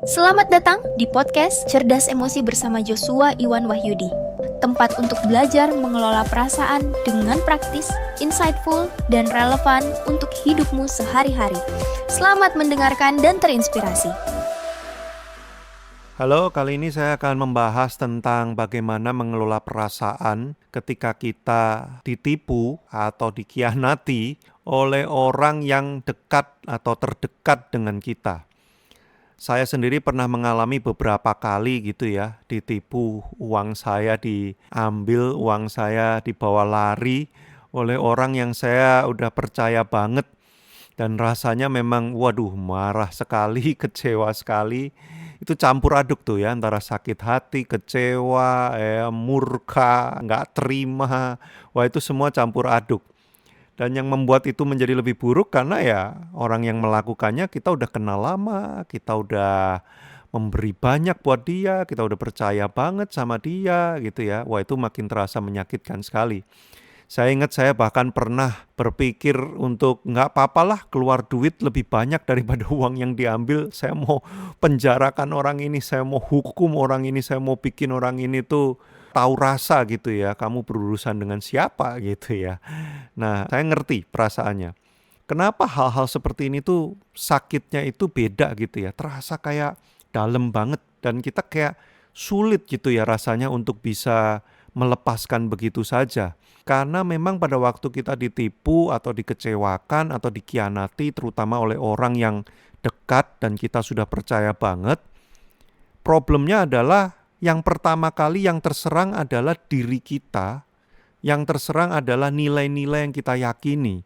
Selamat datang di podcast Cerdas Emosi bersama Joshua Iwan Wahyudi. Tempat untuk belajar mengelola perasaan dengan praktis, insightful, dan relevan untuk hidupmu sehari-hari. Selamat mendengarkan dan terinspirasi. Halo, kali ini saya akan membahas tentang bagaimana mengelola perasaan ketika kita ditipu atau dikhianati oleh orang yang dekat atau terdekat dengan kita. Saya sendiri pernah mengalami beberapa kali gitu ya, ditipu, uang saya diambil, uang saya dibawa lari oleh orang yang saya udah percaya banget. Dan rasanya memang waduh marah sekali, kecewa sekali. Itu campur aduk tuh ya antara sakit hati, kecewa, murka, nggak terima. Wah itu semua campur aduk. Dan yang membuat itu menjadi lebih buruk karena ya orang yang melakukannya kita udah kenal lama, kita udah memberi banyak buat dia, kita udah percaya banget sama dia gitu ya. Wah itu makin terasa menyakitkan sekali. Saya ingat saya bahkan pernah berpikir untuk nggak apa-apalah keluar duit lebih banyak daripada uang yang diambil. Saya mau penjarakan orang ini, saya mau hukum orang ini, saya mau bikin orang ini tuh tahu rasa gitu ya. Kamu berurusan dengan siapa gitu ya. Nah, saya ngerti perasaannya. Kenapa hal-hal seperti ini tuh sakitnya itu beda gitu ya. Terasa kayak dalam banget dan kita kayak sulit gitu ya rasanya untuk bisa melepaskan begitu saja. Karena memang pada waktu kita ditipu atau dikecewakan atau dikhianati terutama oleh orang yang dekat dan kita sudah percaya banget, problemnya adalah yang pertama kali yang terserang adalah diri kita, yang terserang adalah nilai-nilai yang kita yakini.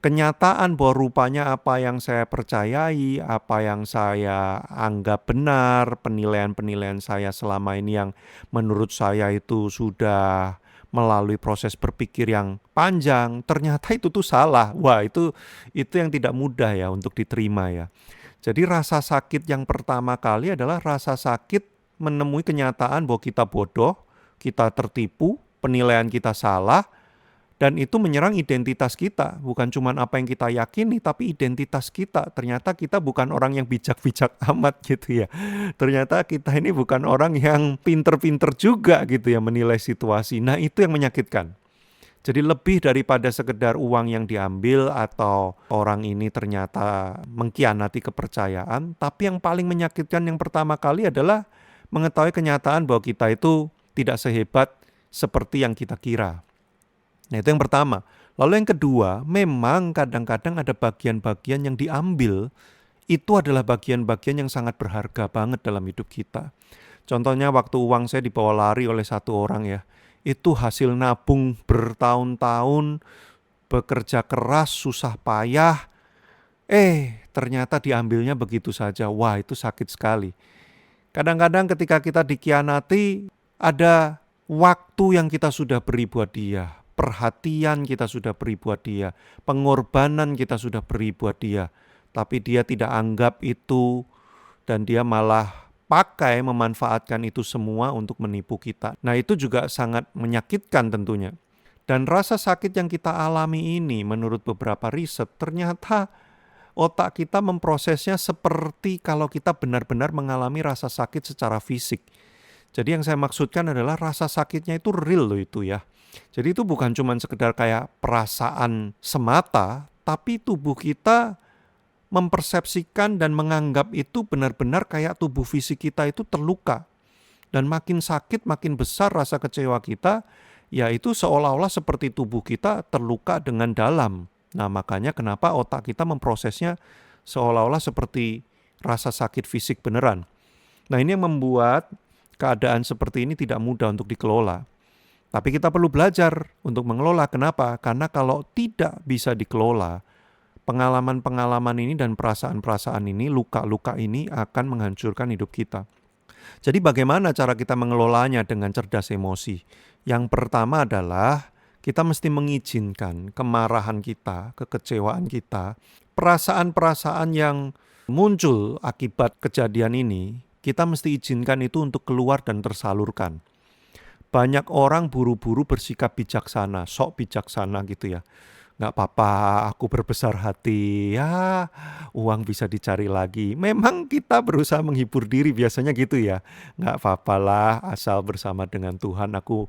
Kenyataan bahwa rupanya apa yang saya percayai, apa yang saya anggap benar, penilaian-penilaian saya selama ini yang menurut saya itu sudah melalui proses berpikir yang panjang, ternyata itu tuh salah. Wah, itu yang tidak mudah ya untuk diterima ya. Jadi rasa sakit yang pertama kali adalah rasa sakit menemui kenyataan bahwa kita bodoh, kita tertipu, penilaian kita salah, dan itu menyerang identitas kita, bukan cuma apa yang kita yakini, tapi identitas kita. Ternyata kita bukan orang yang bijak-bijak amat gitu ya. Ternyata kita ini bukan orang yang pinter-pinter juga gitu ya menilai situasi. Nah itu yang menyakitkan. Jadi lebih daripada sekedar uang yang diambil atau orang ini ternyata mengkhianati kepercayaan, tapi yang paling menyakitkan yang pertama kali adalah mengetahui kenyataan bahwa kita itu tidak sehebat seperti yang kita kira. Nah itu yang pertama. Lalu yang kedua, memang kadang-kadang ada bagian-bagian yang diambil, itu adalah bagian-bagian yang sangat berharga banget dalam hidup kita. Contohnya waktu uang saya dibawa lari oleh satu orang ya, itu hasil nabung bertahun-tahun, bekerja keras, susah payah, ternyata diambilnya begitu saja. Wah itu sakit sekali. Kadang-kadang ketika kita dikhianati, ada waktu yang kita sudah beri buat dia, perhatian kita sudah beri buat dia, pengorbanan kita sudah beri buat dia, tapi dia tidak anggap itu dan dia malah pakai memanfaatkan itu semua untuk menipu kita. Nah itu juga sangat menyakitkan tentunya. Dan rasa sakit yang kita alami ini menurut beberapa riset ternyata otak kita memprosesnya seperti kalau kita benar-benar mengalami rasa sakit secara fisik. Jadi yang saya maksudkan adalah rasa sakitnya itu real loh itu ya. Jadi itu bukan cuma sekedar kayak perasaan semata, tapi tubuh kita mempersepsikan dan menganggap itu benar-benar kayak tubuh fisik kita itu terluka. Dan makin sakit, makin besar rasa kecewa kita, ya itu seolah-olah seperti tubuh kita terluka dengan dalam. Nah makanya kenapa otak kita memprosesnya seolah-olah seperti rasa sakit fisik beneran. Nah ini yang membuat keadaan seperti ini tidak mudah untuk dikelola. Tapi kita perlu belajar untuk mengelola. Kenapa? Karena kalau tidak bisa dikelola, pengalaman-pengalaman ini dan perasaan-perasaan ini, luka-luka ini akan menghancurkan hidup kita. Jadi bagaimana cara kita mengelolanya dengan cerdas emosi? Yang pertama adalah kita mesti mengizinkan kemarahan kita, kekecewaan kita, perasaan-perasaan yang muncul akibat kejadian ini, kita mesti izinkan itu untuk keluar dan tersalurkan. Banyak orang buru-buru bersikap bijaksana, sok bijaksana gitu ya. nggak apa-apa, aku berbesar hati, ya uang bisa dicari lagi. Memang kita berusaha menghibur diri biasanya gitu ya. Nggak apa-apalah, asal bersama dengan Tuhan aku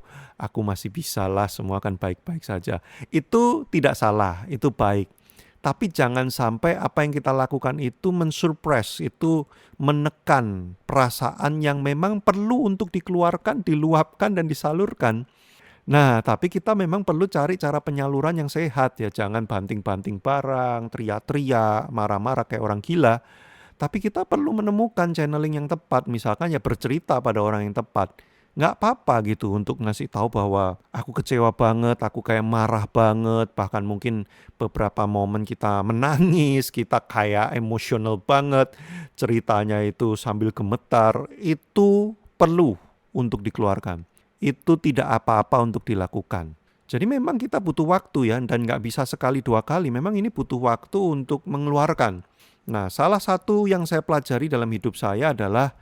masih bisalah, semua akan baik-baik saja. Itu tidak salah, itu baik. Tapi jangan sampai apa yang kita lakukan itu mensurprise, itu menekan perasaan yang memang perlu untuk dikeluarkan, diluapkan dan disalurkan. Nah, tapi kita memang perlu cari cara penyaluran yang sehat ya. Jangan banting-banting barang, teriak-teriak, marah-marah kayak orang gila. Tapi kita perlu menemukan channeling yang tepat. Misalkan ya bercerita pada orang yang tepat. Nggak apa-apa gitu untuk ngasih tahu bahwa aku kecewa banget, aku kayak marah banget. Bahkan mungkin beberapa momen kita menangis, kita kayak emosional banget. Ceritanya itu sambil gemetar. Itu perlu untuk dikeluarkan. Itu tidak apa-apa untuk dilakukan. Jadi memang kita butuh waktu ya, dan nggak bisa sekali dua kali. Memang ini butuh waktu untuk mengeluarkan. Nah, salah satu yang saya pelajari dalam hidup saya adalah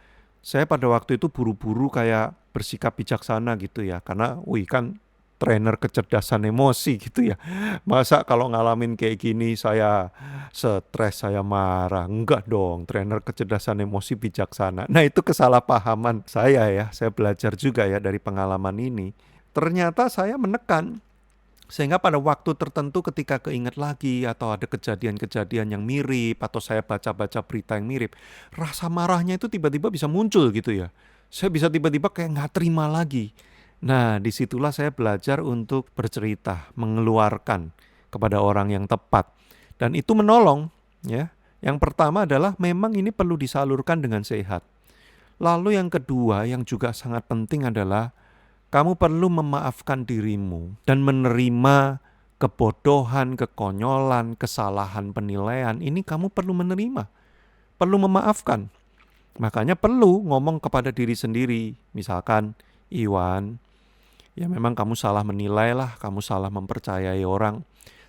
saya pada waktu itu buru-buru kayak bersikap bijaksana gitu ya. Karena kan trainer kecerdasan emosi gitu ya. Masa kalau ngalamin kayak gini saya stres, saya marah. Enggak dong, trainer kecerdasan emosi bijaksana. Nah, itu kesalahpahaman saya ya. Saya belajar juga ya dari pengalaman ini. Ternyata saya menekan. Sehingga pada waktu tertentu ketika keinget lagi atau ada kejadian-kejadian yang mirip atau saya baca-baca berita yang mirip, rasa marahnya itu tiba-tiba bisa muncul gitu ya. Saya bisa tiba-tiba kayak nggak terima lagi. Nah, disitulah saya belajar untuk bercerita, mengeluarkan kepada orang yang tepat. Dan itu menolong ya. Yang pertama adalah memang ini perlu disalurkan dengan sehat. Lalu yang kedua yang juga sangat penting adalah kamu perlu memaafkan dirimu dan menerima kebodohan, kekonyolan, kesalahan penilaian. Ini kamu perlu menerima, perlu memaafkan. Makanya perlu ngomong kepada diri sendiri. Misalkan, Iwan, ya memang kamu salah menilai lah, kamu salah mempercayai orang.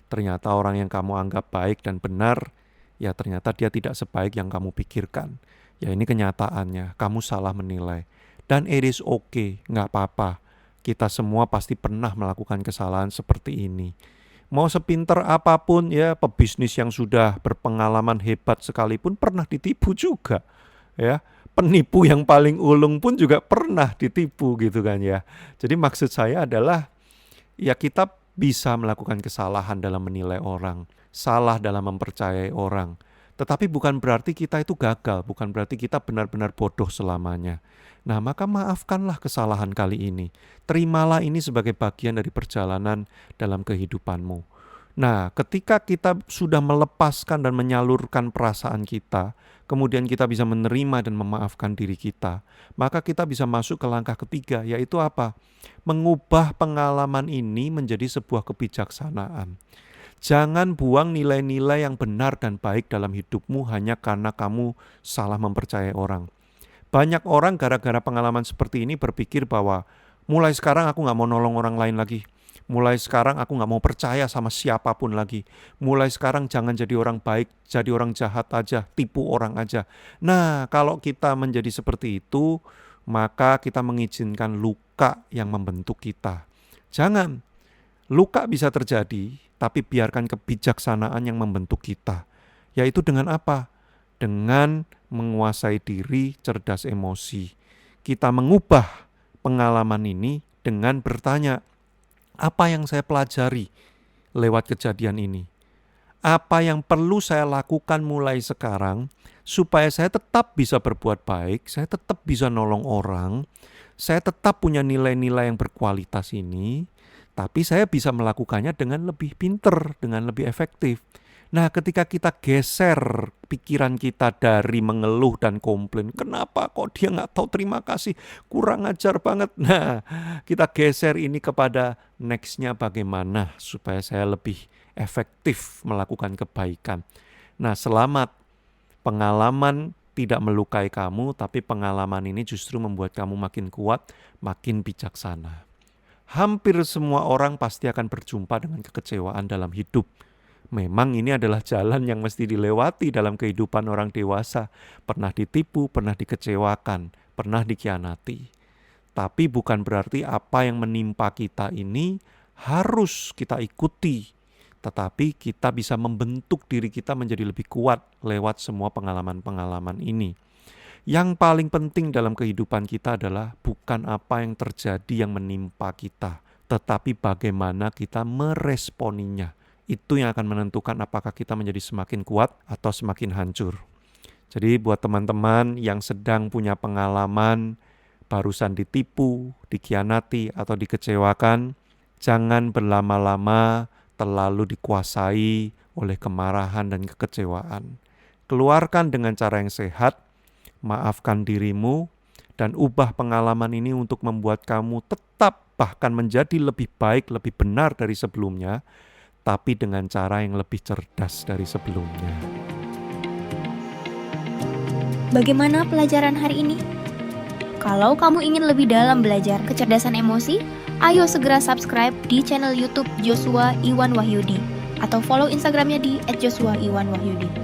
Ternyata orang yang kamu anggap baik dan benar, ya ternyata dia tidak sebaik yang kamu pikirkan. Ya ini kenyataannya, kamu salah menilai. Dan it is okay, nggak apa-apa. Kita semua pasti pernah melakukan kesalahan seperti ini. Mau sepinter apapun ya, pebisnis yang sudah berpengalaman hebat sekalipun pernah ditipu juga. Ya, penipu yang paling ulung pun juga pernah ditipu gitu kan ya. Jadi maksud saya adalah ya kita bisa melakukan kesalahan dalam menilai orang, salah dalam mempercayai orang. Tetapi bukan berarti kita itu gagal, bukan berarti kita benar-benar bodoh selamanya. Nah, maka maafkanlah kesalahan kali ini. Terimalah ini sebagai bagian dari perjalanan dalam kehidupanmu. Nah, ketika kita sudah melepaskan dan menyalurkan perasaan kita, kemudian kita bisa menerima dan memaafkan diri kita, maka kita bisa masuk ke langkah ketiga, yaitu apa? Mengubah pengalaman ini menjadi sebuah kebijaksanaan. Jangan buang nilai-nilai yang benar dan baik dalam hidupmu hanya karena kamu salah mempercayai orang. Banyak orang gara-gara pengalaman seperti ini berpikir bahwa mulai sekarang aku gak mau nolong orang lain lagi. Mulai sekarang aku gak mau percaya sama siapapun lagi. Mulai sekarang jangan jadi orang baik, jadi orang jahat aja, tipu orang aja. Nah, kalau kita menjadi seperti itu, maka kita mengizinkan luka yang membentuk kita. Jangan. Luka bisa terjadi, tapi biarkan kebijaksanaan yang membentuk kita. Yaitu dengan apa? Dengan menguasai diri, cerdas emosi. Kita mengubah pengalaman ini dengan bertanya, apa yang saya pelajari lewat kejadian ini? Apa yang perlu saya lakukan mulai sekarang supaya saya tetap bisa berbuat baik, saya tetap bisa nolong orang, saya tetap punya nilai-nilai yang berkualitas ini, tapi saya bisa melakukannya dengan lebih pinter, dengan lebih efektif. Nah, ketika kita geser pikiran kita dari mengeluh dan komplain, kenapa kok dia nggak tahu terima kasih, kurang ajar banget. Nah, kita geser ini kepada next-nya bagaimana supaya saya lebih efektif melakukan kebaikan. Nah, selamat. Pengalaman tidak melukai kamu, tapi pengalaman ini justru membuat kamu makin kuat, makin bijaksana. Hampir semua orang pasti akan berjumpa dengan kekecewaan dalam hidup. Memang ini adalah jalan yang mesti dilewati dalam kehidupan orang dewasa. Pernah ditipu, pernah dikecewakan, pernah dikhianati. Tapi bukan berarti apa yang menimpa kita ini harus kita ikuti. tetapi kita bisa membentuk diri kita menjadi lebih kuat lewat semua pengalaman-pengalaman ini. Yang paling penting dalam kehidupan kita adalah bukan apa yang terjadi yang menimpa kita, tetapi bagaimana kita meresponinya. Itu yang akan menentukan apakah kita menjadi semakin kuat atau semakin hancur. Jadi buat teman-teman yang sedang punya pengalaman barusan ditipu, dikhianati, atau dikecewakan, jangan berlama-lama terlalu dikuasai oleh kemarahan dan kekecewaan. Keluarkan dengan cara yang sehat, maafkan dirimu, dan ubah pengalaman ini untuk membuat kamu tetap bahkan menjadi lebih baik, lebih benar dari sebelumnya, tapi dengan cara yang lebih cerdas dari sebelumnya. Bagaimana pelajaran hari ini? Kalau kamu ingin lebih dalam belajar kecerdasan emosi, ayo segera subscribe di channel YouTube Joshua Iwan Wahyudi atau follow Instagramnya di @joshuaiwanwahyudi.